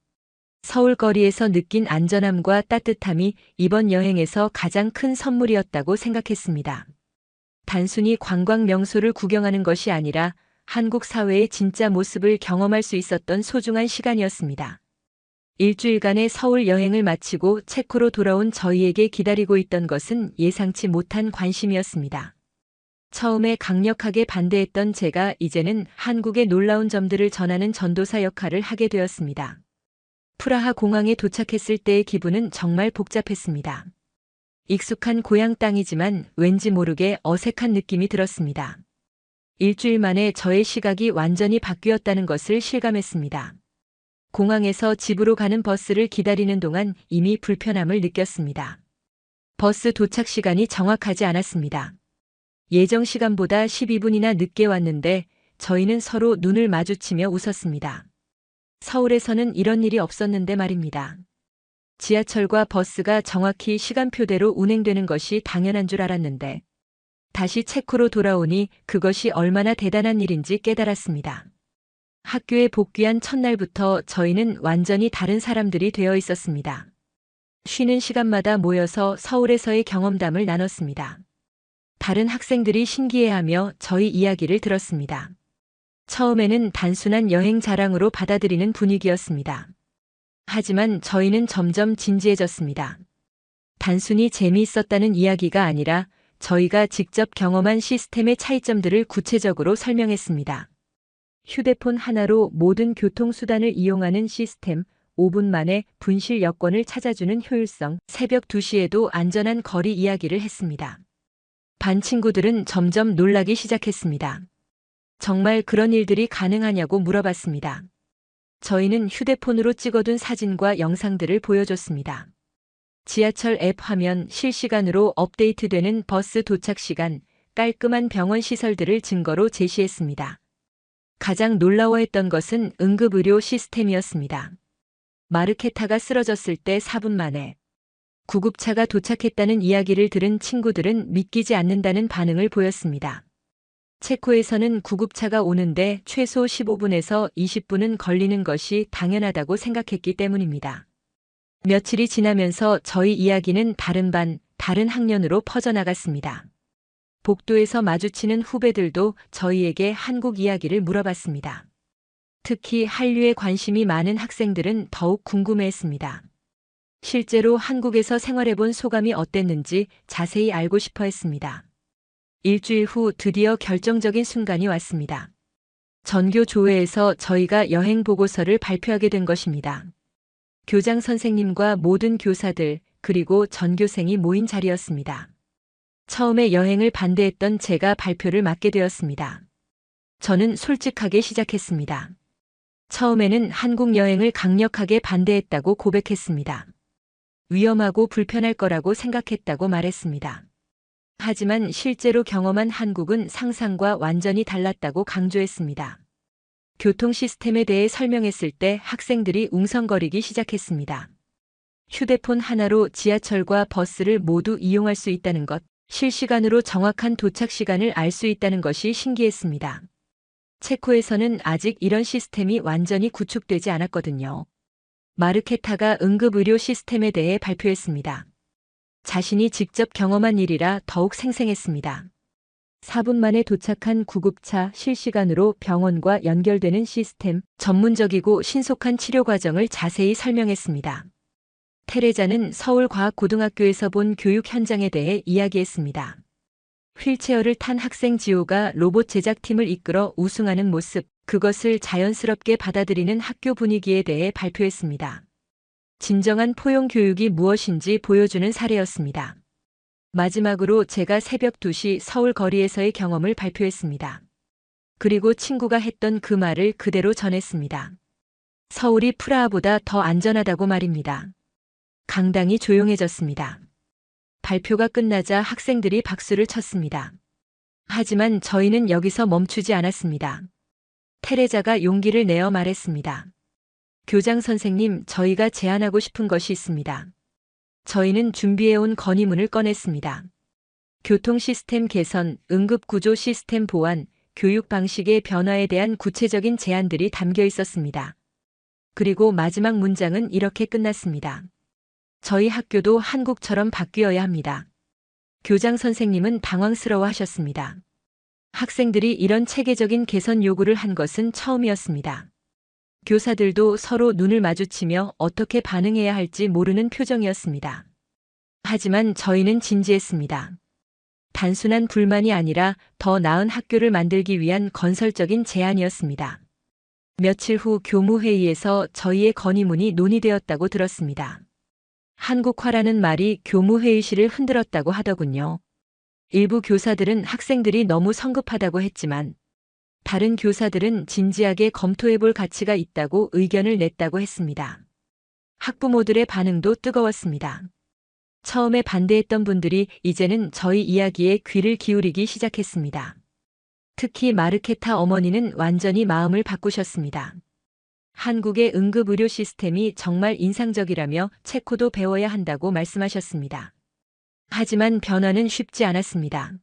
서울 거리에서 느낀 안전함과 따뜻함이 이번 여행에서 가장 큰 선물이었다고 생각했습니다. 단순히 관광 명소를 구경하는 것이 아니라 한국 사회의 진짜 모습을 경험할 수 있었던 소중한 시간이었습니다. 일주일간의 서울 여행을 마치고 체코로 돌아온 저희에게 기다리고 있던 것은 예상치 못한 관심이었습니다. 처음에 강력하게 반대했던 제가 이제는 한국의 놀라운 점들을 전하는 전도사 역할을 하게 되었습니다. 프라하 공항에 도착했을 때의 기분은 정말 복잡했습니다. 익숙한 고향 땅이지만 왠지 모르게 어색한 느낌이 들었습니다. 일주일 만에 저의 시각이 완전히 바뀌었다는 것을 실감했습니다. 공항에서 집으로 가는 버스를 기다리는 동안 이미 불편함을 느꼈습니다. 버스 도착 시간이 정확하지 않았습니다. 예정 시간보다 12분이나 늦게 왔는데 저희는 서로 눈을 마주치며 웃었습니다. 서울에서는 이런 일이 없었는데 말입니다. 지하철과 버스가 정확히 시간표대로 운행되는 것이 당연한 줄 알았는데 다시 체코로 돌아오니 그것이 얼마나 대단한 일인지 깨달았습니다. 학교에 복귀한 첫날부터 저희는 완전히 다른 사람들이 되어 있었습니다. 쉬는 시간마다 모여서 서울에서의 경험담을 나눴습니다. 다른 학생들이 신기해하며 저희 이야기를 들었습니다. 처음에는 단순한 여행 자랑으로 받아들이는 분위기였습니다. 하지만 저희는 점점 진지해졌습니다. 단순히 재미있었다는 이야기가 아니라 저희가 직접 경험한 시스템의 차이점들을 구체적으로 설명했습니다. 휴대폰 하나로 모든 교통수단을 이용하는 시스템, 5분 만에 분실 여권을 찾아주는 효율성, 새벽 2시에도 안전한 거리 이야기를 했습니다. 반 친구들은 점점 놀라기 시작했습니다. 정말 그런 일들이 가능하냐고 물어봤습니다. 저희는 휴대폰으로 찍어둔 사진과 영상들을 보여줬습니다. 지하철 앱 화면, 실시간으로 업데이트되는 버스 도착 시간, 깔끔한 병원 시설들을 증거로 제시했습니다. 가장 놀라워했던 것은 응급의료 시스템이었습니다. 마르케타가 쓰러졌을 때 4분 만에 구급차가 도착했다는 이야기를 들은 친구들은 믿기지 않는다는 반응을 보였습니다. 체코에서는 구급차가 오는데 최소 15분에서 20분은 걸리는 것이 당연하다고 생각했기 때문입니다. 며칠이 지나면서 저희 이야기는 다른 반, 다른 학년으로 퍼져나갔습니다. 복도에서 마주치는 후배들도 저희에게 한국 이야기를 물어봤습니다. 특히 한류에 관심이 많은 학생들은 더욱 궁금해했습니다. 실제로 한국에서 생활해본 소감이 어땠는지 자세히 알고 싶어 했습니다. 일주일 후 드디어 결정적인 순간이 왔습니다. 전교 조회에서 저희가 여행 보고서를 발표하게 된 것입니다. 교장 선생님과 모든 교사들, 그리고 전교생이 모인 자리였습니다. 처음에 여행을 반대했던 제가 발표를 맡게 되었습니다. 저는 솔직하게 시작했습니다. 처음에는 한국 여행을 강력하게 반대했다고 고백했습니다. 위험하고 불편할 거라고 생각했다고 말했습니다. 하지만 실제로 경험한 한국은 상상과 완전히 달랐다고 강조했습니다. 교통 시스템에 대해 설명했을 때 학생들이 웅성거리기 시작했습니다. 휴대폰 하나로 지하철과 버스를 모두 이용할 수 있다는 것, 실시간으로 정확한 도착 시간을 알 수 있다는 것이 신기했습니다. 체코에서는 아직 이런 시스템이 완전히 구축되지 않았거든요. 마르케타가 응급의료 시스템에 대해 발표했습니다. 자신이 직접 경험한 일이라 더욱 생생했습니다. 4분 만에 도착한 구급차, 실시간으로 병원과 연결되는 시스템, 전문적이고 신속한 치료 과정을 자세히 설명했습니다. 테레자는 서울과학고등학교에서 본 교육 현장에 대해 이야기했습니다. 휠체어를 탄 학생 지호가 로봇 제작팀을 이끌어 우승하는 모습, 그것을 자연스럽게 받아들이는 학교 분위기에 대해 발표했습니다. 진정한 포용 교육이 무엇인지 보여주는 사례였습니다. 마지막으로 제가 새벽 2시 서울 거리에서의 경험을 발표했습니다. 그리고 친구가 했던 그 말을 그대로 전했습니다. 서울이 프라하보다 더 안전하다고 말입니다. 강당이 조용해졌습니다. 발표가 끝나자 학생들이 박수를 쳤습니다. 하지만 저희는 여기서 멈추지 않았습니다. 테레자가 용기를 내어 말했습니다. 교장 선생님, 저희가 제안하고 싶은 것이 있습니다. 저희는 준비해온 건의문을 꺼냈습니다. 교통 시스템 개선, 응급구조 시스템 보완, 교육 방식의 변화에 대한 구체적인 제안들이 담겨 있었습니다. 그리고 마지막 문장은 이렇게 끝났습니다. 저희 학교도 한국처럼 바뀌어야 합니다. 교장 선생님은 당황스러워 하셨습니다. 학생들이 이런 체계적인 개선 요구를 한 것은 처음이었습니다. 교사들도 서로 눈을 마주치며 어떻게 반응해야 할지 모르는 표정이었습니다. 하지만 저희는 진지했습니다. 단순한 불만이 아니라 더 나은 학교를 만들기 위한 건설적인 제안이었습니다. 며칠 후 교무회의에서 저희의 건의문이 논의되었다고 들었습니다. 한국화라는 말이 교무회의실을 흔들었다고 하더군요. 일부 교사들은 학생들이 너무 성급하다고 했지만 다른 교사들은 진지하게 검토해볼 가치가 있다고 의견을 냈다고 했습니다. 학부모들의 반응도 뜨거웠습니다. 처음에 반대했던 분들이 이제는 저희 이야기에 귀를 기울이기 시작했습니다. 특히 마르케타 어머니는 완전히 마음을 바꾸셨습니다. 한국의 응급의료 시스템이 정말 인상적이라며 체코도 배워야 한다고 말씀하셨습니다. 하지만 변화는 쉽지 않았습니다.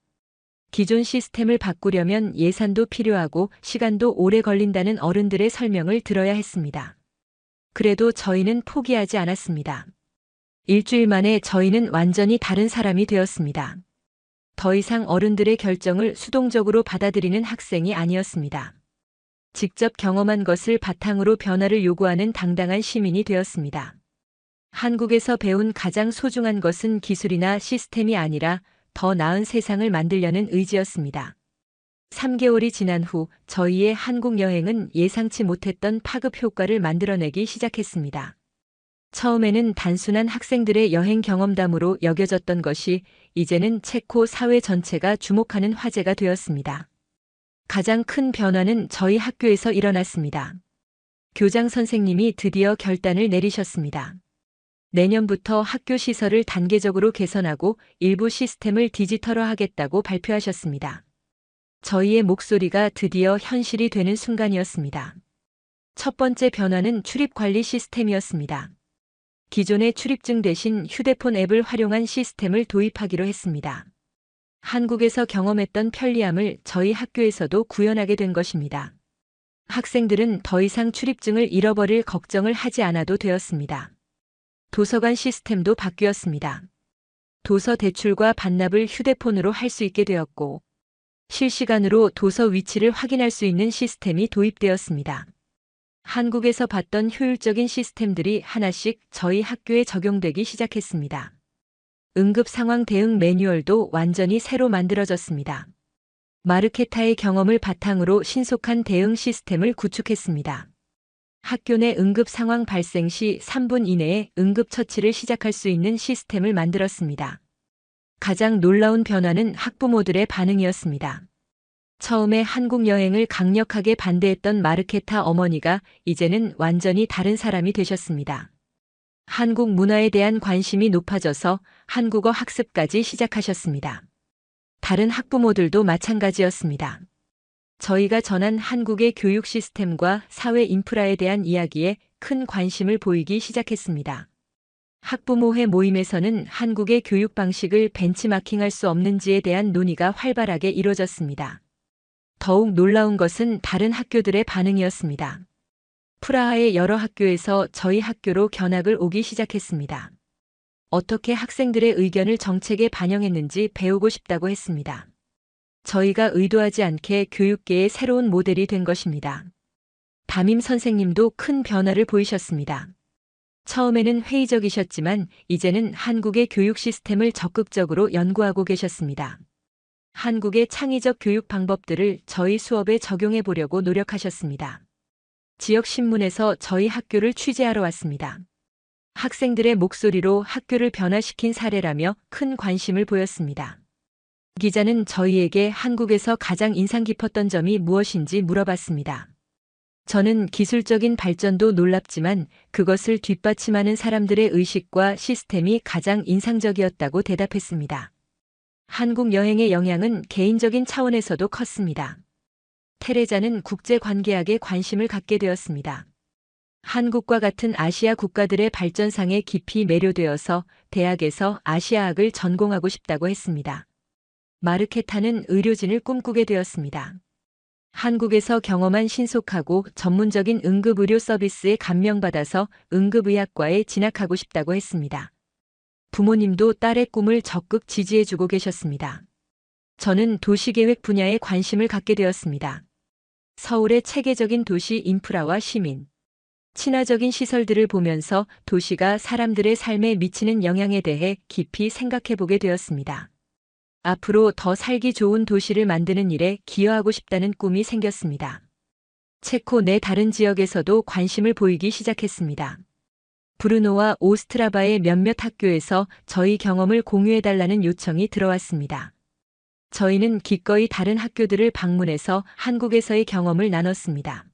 기존 시스템을 바꾸려면 예산도 필요하고 시간도 오래 걸린다는 어른들의 설명을 들어야 했습니다. 그래도 저희는 포기하지 않았습니다. 일주일 만에 저희는 완전히 다른 사람이 되었습니다. 더 이상 어른들의 결정을 수동적으로 받아들이는 학생이 아니었습니다. 직접 경험한 것을 바탕으로 변화를 요구하는 당당한 시민이 되었습니다. 한국에서 배운 가장 소중한 것은 기술이나 시스템이 아니라 더 나은 세상을 만들려는 의지였습니다. 3개월이 지난 후 저희의 한국 여행은 예상치 못했던 파급 효과를 만들어내기 시작했습니다. 처음에는 단순한 학생들의 여행 경험담으로 여겨졌던 것이 이제는 체코 사회 전체가 주목하는 화제가 되었습니다. 가장 큰 변화는 저희 학교에서 일어났습니다. 교장 선생님이 드디어 결단을 내리셨습니다. 내년부터 학교 시설을 단계적으로 개선하고 일부 시스템을 디지털화하겠다고 발표하셨습니다. 저희의 목소리가 드디어 현실이 되는 순간이었습니다. 첫 번째 변화는 출입 관리 시스템이었습니다. 기존의 출입증 대신 휴대폰 앱을 활용한 시스템을 도입하기로 했습니다. 한국에서 경험했던 편리함을 저희 학교에서도 구현하게 된 것입니다. 학생들은 더 이상 출입증을 잃어버릴 걱정을 하지 않아도 되었습니다. 도서관 시스템도 바뀌었습니다. 도서 대출과 반납을 휴대폰으로 할 수 있게 되었고, 실시간으로 도서 위치를 확인할 수 있는 시스템이 도입되었습니다. 한국에서 봤던 효율적인 시스템들이 하나씩 저희 학교에 적용되기 시작했습니다. 응급 상황 대응 매뉴얼도 완전히 새로 만들어졌습니다. 마르케타의 경험을 바탕으로 신속한 대응 시스템을 구축했습니다. 학교 내 응급 상황 발생 시 3분 이내에 응급 처치를 시작할 수 있는 시스템을 만들었습니다. 가장 놀라운 변화는 학부모들의 반응이었습니다. 처음에 한국 여행을 강력하게 반대했던 마르케타 어머니가 이제는 완전히 다른 사람이 되셨습니다. 한국 문화에 대한 관심이 높아져서 한국어 학습까지 시작하셨습니다. 다른 학부모들도 마찬가지였습니다. 저희가 전한 한국의 교육 시스템과 사회 인프라에 대한 이야기에 큰 관심을 보이기 시작했습니다. 학부모회 모임에서는 한국의 교육 방식을 벤치마킹할 수 없는지에 대한 논의가 활발하게 이루어졌습니다. 더욱 놀라운 것은 다른 학교들의 반응이었습니다. 프라하의 여러 학교에서 저희 학교로 견학을 오기 시작했습니다. 어떻게 학생들의 의견을 정책에 반영했는지 배우고 싶다고 했습니다. 저희가 의도하지 않게 교육계의 새로운 모델이 된 것입니다. 담임 선생님도 큰 변화를 보이셨습니다. 처음에는 회의적이셨지만 이제는 한국의 교육 시스템을 적극적으로 연구하고 계셨습니다. 한국의 창의적 교육 방법들을 저희 수업에 적용해 보려고 노력하셨습니다. 지역 신문에서 저희 학교를 취재하러 왔습니다. 학생들의 목소리로 학교를 변화시킨 사례라며 큰 관심을 보였습니다. 기자는 저희에게 한국에서 가장 인상 깊었던 점이 무엇인지 물어봤습니다. 저는 기술적인 발전도 놀랍지만 그것을 뒷받침하는 사람들의 의식과 시스템이 가장 인상적이었다고 대답했습니다. 한국 여행의 영향은 개인적인 차원에서도 컸습니다. 테레자는 국제관계학에 관심을 갖게 되었습니다. 한국과 같은 아시아 국가들의 발전상에 깊이 매료되어서 대학에서 아시아학을 전공하고 싶다고 했습니다. 마르케타는 의료진을 꿈꾸게 되었습니다. 한국에서 경험한 신속하고 전문적인 응급의료 서비스에 감명받아서 응급의학과에 진학하고 싶다고 했습니다. 부모님도 딸의 꿈을 적극 지지해주고 계셨습니다. 저는 도시계획 분야에 관심을 갖게 되었습니다. 서울의 체계적인 도시 인프라와 시민, 친화적인 시설들을 보면서 도시가 사람들의 삶에 미치는 영향에 대해 깊이 생각해보게 되었습니다. 앞으로 더 살기 좋은 도시를 만드는 일에 기여하고 싶다는 꿈이 생겼습니다. 체코 내 다른 지역에서도 관심을 보이기 시작했습니다. 브루노와 오스트라바의 몇몇 학교에서 저희 경험을 공유해달라는 요청이 들어왔습니다. 저희는 기꺼이 다른 학교들을 방문해서 한국에서의 경험을 나눴습니다.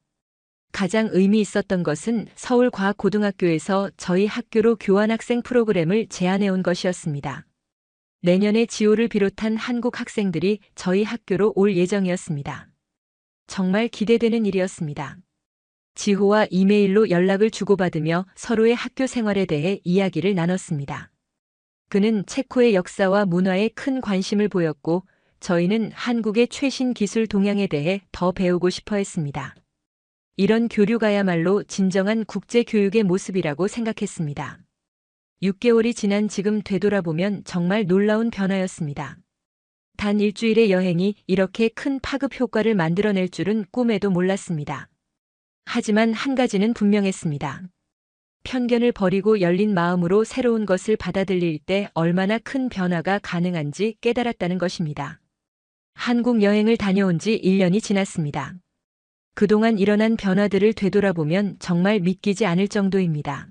가장 의미 있었던 것은 서울과학고등학교에서 저희 학교로 교환학생 프로그램을 제안해온 것이었습니다. 내년에 지호를 비롯한 한국 학생들이 저희 학교로 올 예정이었습니다. 정말 기대되는 일이었습니다. 지호와 이메일로 연락을 주고받으며 서로의 학교 생활에 대해 이야기를 나눴습니다. 그는 체코의 역사와 문화에 큰 관심을 보였고 저희는 한국의 최신 기술 동향에 대해 더 배우고 싶어 했습니다. 이런 교류가야말로 진정한 국제교육의 모습이라고 생각했습니다. 6개월이 지난 지금 되돌아보면 정말 놀라운 변화였습니다. 단 일주일의 여행이 이렇게 큰 파급 효과를 만들어낼 줄은 꿈에도 몰랐습니다. 하지만 한 가지는 분명했습니다. 편견을 버리고 열린 마음으로 새로운 것을 받아들일 때 얼마나 큰 변화가 가능한지 깨달았다는 것입니다. 한국 여행을 다녀온 지 1년이 지났습니다. 그동안 일어난 변화들을 되돌아보면 정말 믿기지 않을 정도입니다.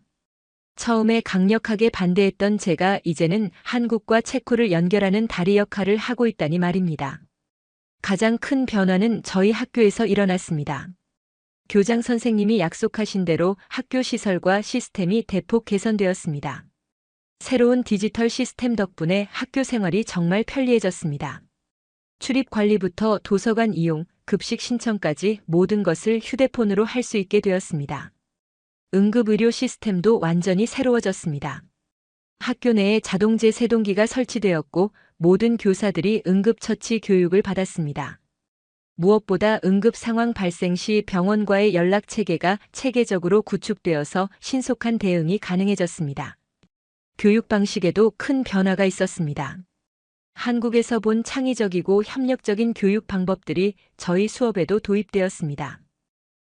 처음에 강력하게 반대했던 제가 이제는 한국과 체코를 연결하는 다리 역할을 하고 있다니 말입니다. 가장 큰 변화는 저희 학교에서 일어났습니다. 교장 선생님이 약속하신 대로 학교 시설과 시스템이 대폭 개선되었습니다. 새로운 디지털 시스템 덕분에 학교 생활이 정말 편리해졌습니다. 출입 관리부터 도서관 이용, 급식 신청까지 모든 것을 휴대폰으로 할 수 있게 되었습니다. 응급의료 시스템도 완전히 새로워졌습니다. 학교 내에 자동제 세동기가 설치되었고 모든 교사들이 응급처치 교육을 받았습니다. 무엇보다 응급 상황 발생 시 병원과의 연락 체계가 체계적으로 구축되어서 신속한 대응이 가능해졌습니다. 교육 방식에도 큰 변화가 있었습니다. 한국에서 본 창의적이고 협력적인 교육 방법들이 저희 수업에도 도입되었습니다.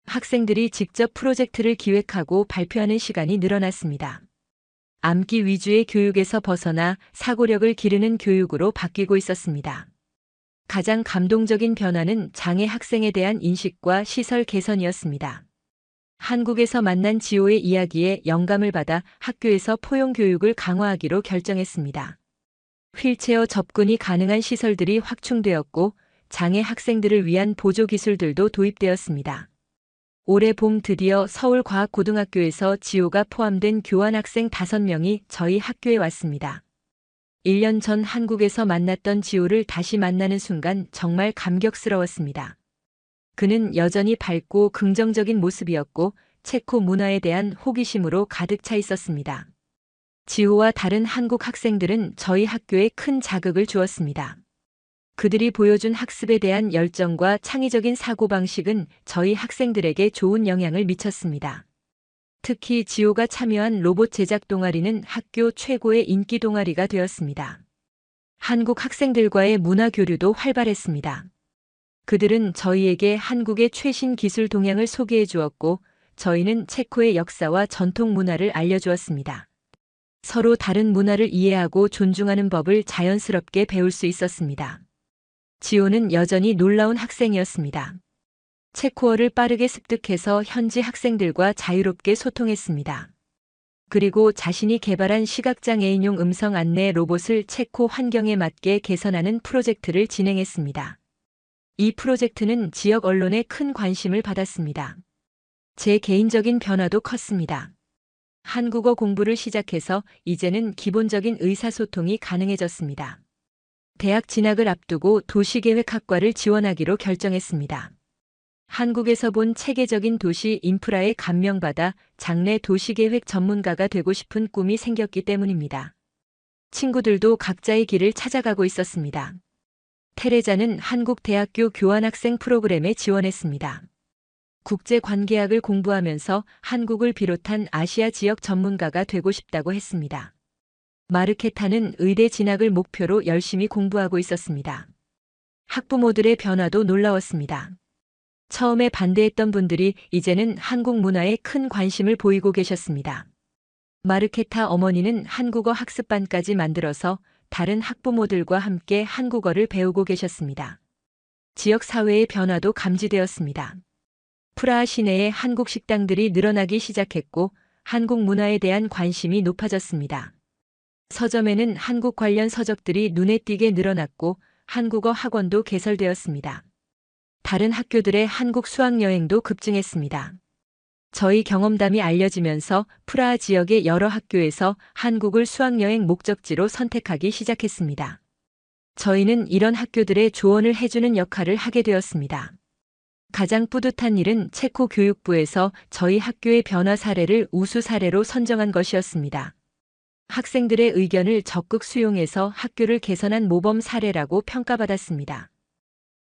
학생들이 직접 프로젝트를 기획하고 발표하는 시간이 늘어났습니다. 암기 위주의 교육에서 벗어나 사고력을 기르는 교육으로 바뀌고 있었습니다. 가장 감동적인 변화는 장애 학생에 대한 인식과 시설 개선이었습니다. 한국에서 만난 지호의 이야기에 영감을 받아 학교에서 포용 교육을 강화하기로 결정했습니다. 휠체어 접근이 가능한 시설들이 확충되었고 장애 학생들을 위한 보조 기술들도 도입되었습니다. 올해 봄 드디어 서울과학고등학교에서 지호가 포함된 교환학생 5명이 저희 학교에 왔습니다. 1년 전 한국에서 만났던 지호를 다시 만나는 순간 정말 감격스러웠습니다. 그는 여전히 밝고 긍정적인 모습이었고 체코 문화에 대한 호기심으로 가득 차 있었습니다. 지호와 다른 한국 학생들은 저희 학교에 큰 자극을 주었습니다. 그들이 보여준 학습에 대한 열정과 창의적인 사고방식은 저희 학생들에게 좋은 영향을 미쳤습니다. 특히 지호가 참여한 로봇 제작 동아리는 학교 최고의 인기 동아리가 되었습니다. 한국 학생들과의 문화 교류도 활발했습니다. 그들은 저희에게 한국의 최신 기술 동향을 소개해 주었고, 저희는 체코의 역사와 전통 문화를 알려주었습니다. 서로 다른 문화를 이해하고 존중하는 법을 자연스럽게 배울 수 있었습니다. 지호는 여전히 놀라운 학생이었습니다. 체코어를 빠르게 습득해서 현지 학생들과 자유롭게 소통했습니다. 그리고 자신이 개발한 시각장애인용 음성 안내 로봇을 체코 환경에 맞게 개선하는 프로젝트를 진행했습니다. 이 프로젝트는 지역 언론에 큰 관심을 받았습니다. 제 개인적인 변화도 컸습니다. 한국어 공부를 시작해서 이제는 기본적인 의사소통이 가능해졌습니다. 대학 진학을 앞두고 도시계획학과를 지원하기로 결정했습니다. 한국에서 본 체계적인 도시 인프라에 감명받아 장래 도시계획 전문가가 되고 싶은 꿈이 생겼기 때문입니다. 친구들도 각자의 길을 찾아가고 있었습니다. 테레자는 한국대학교 교환학생 프로그램에 지원했습니다. 국제관계학을 공부하면서 한국을 비롯한 아시아 지역 전문가가 되고 싶다고 했습니다. 마르케타는 의대 진학을 목표로 열심히 공부하고 있었습니다. 학부모들의 변화도 놀라웠습니다. 처음에 반대했던 분들이 이제는 한국 문화에 큰 관심을 보이고 계셨습니다. 마르케타 어머니는 한국어 학습반까지 만들어서 다른 학부모들과 함께 한국어를 배우고 계셨습니다. 지역 사회의 변화도 감지되었습니다. 프라하 시내에 한국 식당들이 늘어나기 시작했고 한국 문화에 대한 관심이 높아졌습니다. 서점에는 한국 관련 서적들이 눈에 띄게 늘어났고 한국어 학원도 개설되었습니다. 다른 학교들의 한국 수학여행도 급증했습니다. 저희 경험담이 알려지면서 프라하 지역의 여러 학교에서 한국을 수학여행 목적지로 선택하기 시작했습니다. 저희는 이런 학교들의 조언을 해주는 역할을 하게 되었습니다. 가장 뿌듯한 일은 체코 교육부에서 저희 학교의 변화 사례를 우수 사례로 선정한 것이었습니다. 학생들의 의견을 적극 수용해서 학교를 개선한 모범 사례라고 평가받았습니다.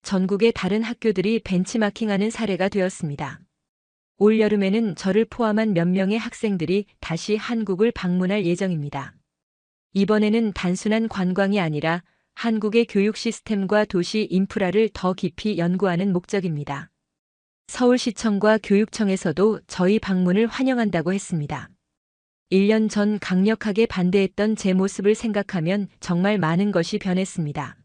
전국의 다른 학교들이 벤치마킹하는 사례가 되었습니다. 올여름에는 저를 포함한 몇 명의 학생들이 다시 한국을 방문할 예정입니다. 이번에는 단순한 관광이 아니라 한국의 교육 시스템과 도시 인프라를 더 깊이 연구하는 목적입니다. 서울시청과 교육청에서도 저희 방문을 환영한다고 했습니다. 1년 전 강력하게 반대했던 제 모습을 생각하면 정말 많은 것이 변했습니다.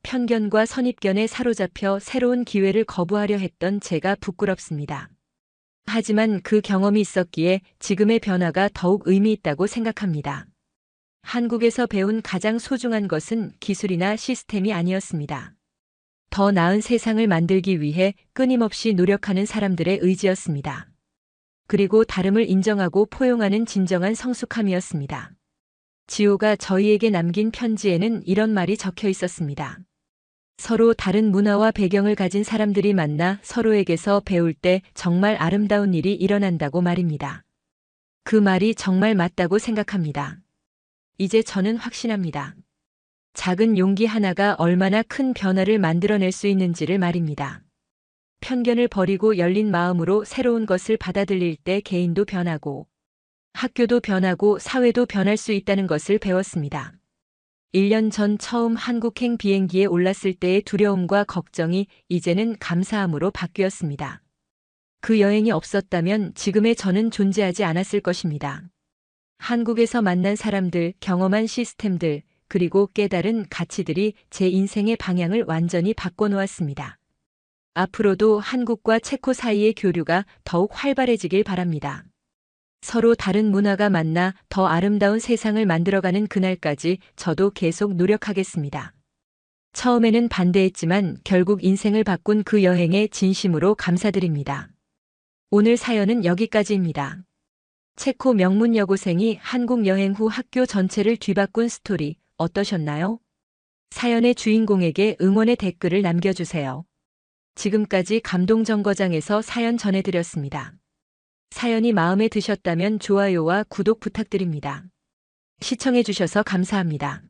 편견과 선입견에 사로잡혀 새로운 기회를 거부하려 했던 제가 부끄럽습니다. 하지만 그 경험이 있었기에 지금의 변화가 더욱 의미 있다고 생각합니다. 한국에서 배운 가장 소중한 것은 기술이나 시스템이 아니었습니다. 더 나은 세상을 만들기 위해 끊임없이 노력하는 사람들의 의지였습니다. 그리고 다름을 인정하고 포용하는 진정한 성숙함이었습니다. 지호가 저희에게 남긴 편지에는 이런 말이 적혀 있었습니다. 서로 다른 문화와 배경을 가진 사람들이 만나 서로에게서 배울 때 정말 아름다운 일이 일어난다고 말입니다. 그 말이 정말 맞다고 생각합니다. 이제 저는 확신합니다. 작은 용기 하나가 얼마나 큰 변화를 만들어낼 수 있는지를 말입니다. 편견을 버리고 열린 마음으로 새로운 것을 받아들일 때 개인도 변하고 학교도 변하고 사회도 변할 수 있다는 것을 배웠습니다. 1년 전 처음 한국행 비행기에 올랐을 때의 두려움과 걱정이 이제는 감사함으로 바뀌었습니다. 그 여행이 없었다면 지금의 저는 존재하지 않았을 것입니다. 한국에서 만난 사람들, 경험한 시스템들, 그리고 깨달은 가치들이 제 인생의 방향을 완전히 바꿔놓았습니다. 앞으로도 한국과 체코 사이의 교류가 더욱 활발해지길 바랍니다. 서로 다른 문화가 만나 더 아름다운 세상을 만들어가는 그날까지 저도 계속 노력하겠습니다. 처음에는 반대했지만 결국 인생을 바꾼 그 여행에 진심으로 감사드립니다. 오늘 사연은 여기까지입니다. 체코 명문 여고생이 한국 여행 후 학교 전체를 뒤바꾼 스토리 어떠셨나요? 사연의 주인공에게 응원의 댓글을 남겨주세요. 지금까지 감동정거장에서 사연 전해드렸습니다. 사연이 마음에 드셨다면 좋아요와 구독 부탁드립니다. 시청해주셔서 감사합니다.